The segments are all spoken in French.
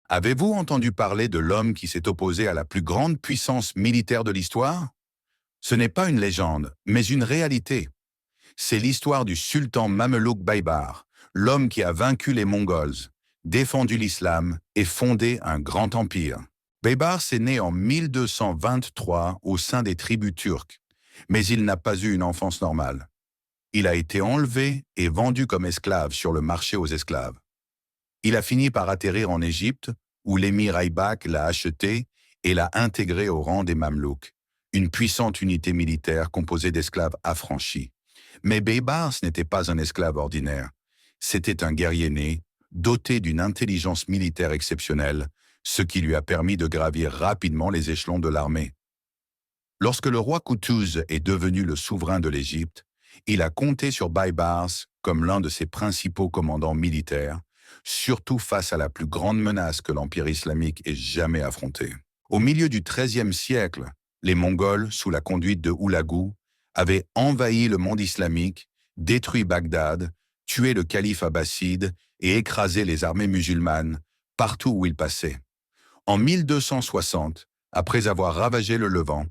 Avez-vous entendu parler de l'homme qui s'est opposé à la plus grande puissance militaire de l'histoire? Ce n'est pas une légende, mais une réalité. C'est l'histoire du sultan mamelouk Baïbar, l'homme qui a vaincu les Mongols, défendu l'islam et fondé un grand empire. Baïbar s'est né en 1223 au sein des tribus turques, mais il n'a pas eu une enfance normale. Il a été enlevé et vendu comme esclave sur le marché aux esclaves. Il a fini par atterrir en Égypte, où l'émir Aybak l'a acheté et l'a intégré au rang des Mamelouks, une puissante unité militaire composée d'esclaves affranchis. Mais Baybars n'était pas un esclave ordinaire. C'était un guerrier né, doté d'une intelligence militaire exceptionnelle, ce qui lui a permis de gravir rapidement les échelons de l'armée. Lorsque le roi Kutuz est devenu le souverain de l'Égypte, il a compté sur Baybars comme l'un de ses principaux commandants militaires, surtout face à la plus grande menace que l'Empire islamique ait jamais affrontée. Au milieu du XIIIe siècle, les Mongols, sous la conduite de Hulagu, avaient envahi le monde islamique, détruit Bagdad, tué le calife abbasside et écrasé les armées musulmanes partout où ils passaient. En 1260, après avoir ravagé le Levant,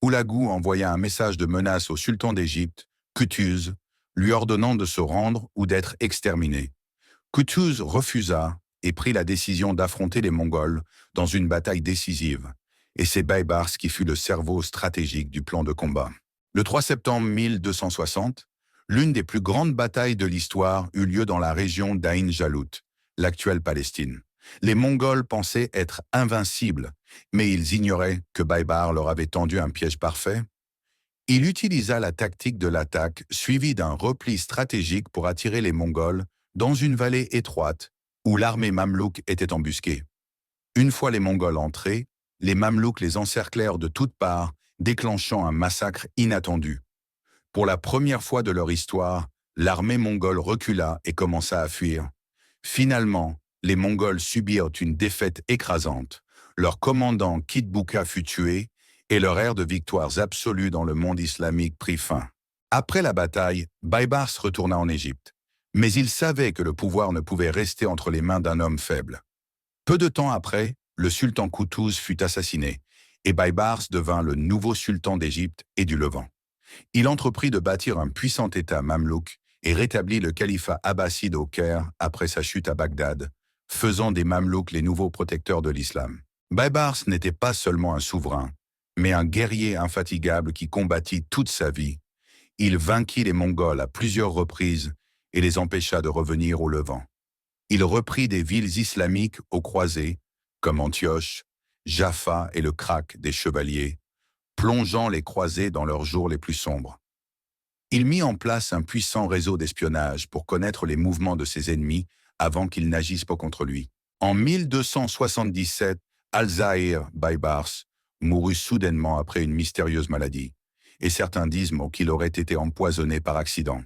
Hulagu envoya un message de menace au sultan d'Égypte, Kutuz, lui ordonnant de se rendre ou d'être exterminé. Kutuz refusa et prit la décision d'affronter les Mongols dans une bataille décisive, et c'est Baybars qui fut le cerveau stratégique du plan de combat. Le 3 septembre 1260, l'une des plus grandes batailles de l'histoire eut lieu dans la région d'Ain Jalut, l'actuelle Palestine. Les Mongols pensaient être invincibles, mais ils ignoraient que Baybars leur avait tendu un piège parfait. Il utilisa la tactique de l'attaque suivie d'un repli stratégique pour attirer les Mongols dans une vallée étroite où l'armée mamelouk était embusquée. Une fois les Mongols entrés, les Mamelouks les encerclèrent de toutes parts, déclenchant un massacre inattendu. Pour la première fois de leur histoire, l'armée mongole recula et commença à fuir. Finalement, les Mongols subirent une défaite écrasante. Leur commandant Kitbuka fut tué et leur ère de victoires absolues dans le monde islamique prit fin. Après la bataille, Baybars retourna en Égypte. Mais il savait que le pouvoir ne pouvait rester entre les mains d'un homme faible. Peu de temps après, le sultan Kutuz fut assassiné, et Baybars devint le nouveau sultan d'Égypte et du Levant. Il entreprit de bâtir un puissant État mamelouk et rétablit le califat abbasside au Caire après sa chute à Bagdad, faisant des Mamelouks les nouveaux protecteurs de l'islam. Baybars n'était pas seulement un souverain, mais un guerrier infatigable qui combattit toute sa vie. Il vainquit les Mongols à plusieurs reprises et les empêcha de revenir au Levant. Il reprit des villes islamiques aux croisées, comme Antioche, Jaffa et le Krak des Chevaliers, plongeant les croisés dans leurs jours les plus sombres. Il mit en place un puissant réseau d'espionnage pour connaître les mouvements de ses ennemis avant qu'ils n'agissent pas contre lui. En 1277, Al-Zahir Baybars mourut soudainement après une mystérieuse maladie, et certains disent qu'il aurait été empoisonné par accident.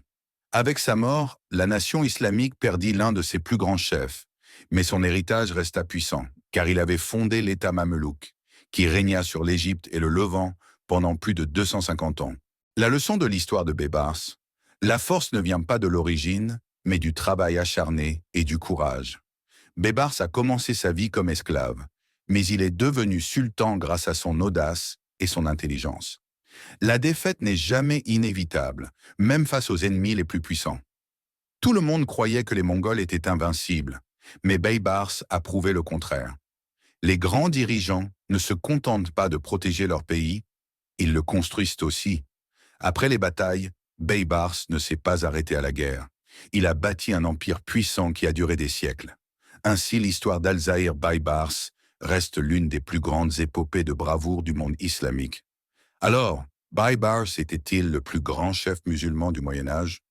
Avec sa mort, la nation islamique perdit l'un de ses plus grands chefs, mais son héritage resta puissant, car il avait fondé l'État mamelouk, qui régna sur l'Égypte et le Levant pendant plus de 250 ans. La leçon de l'histoire de Baybars: la force ne vient pas de l'origine, mais du travail acharné et du courage. Baybars a commencé sa vie comme esclave, mais il est devenu sultan grâce à son audace et son intelligence. La défaite n'est jamais inévitable, même face aux ennemis les plus puissants. Tout le monde croyait que les Mongols étaient invincibles, mais Baybars a prouvé le contraire. Les grands dirigeants ne se contentent pas de protéger leur pays, ils le construisent aussi. Après les batailles, Baybars ne s'est pas arrêté à la guerre. Il a bâti un empire puissant qui a duré des siècles. Ainsi, l'histoire d'Al-Zahir Baybars reste l'une des plus grandes épopées de bravoure du monde islamique. Alors, Baybars était-il le plus grand chef musulman du Moyen-Âge?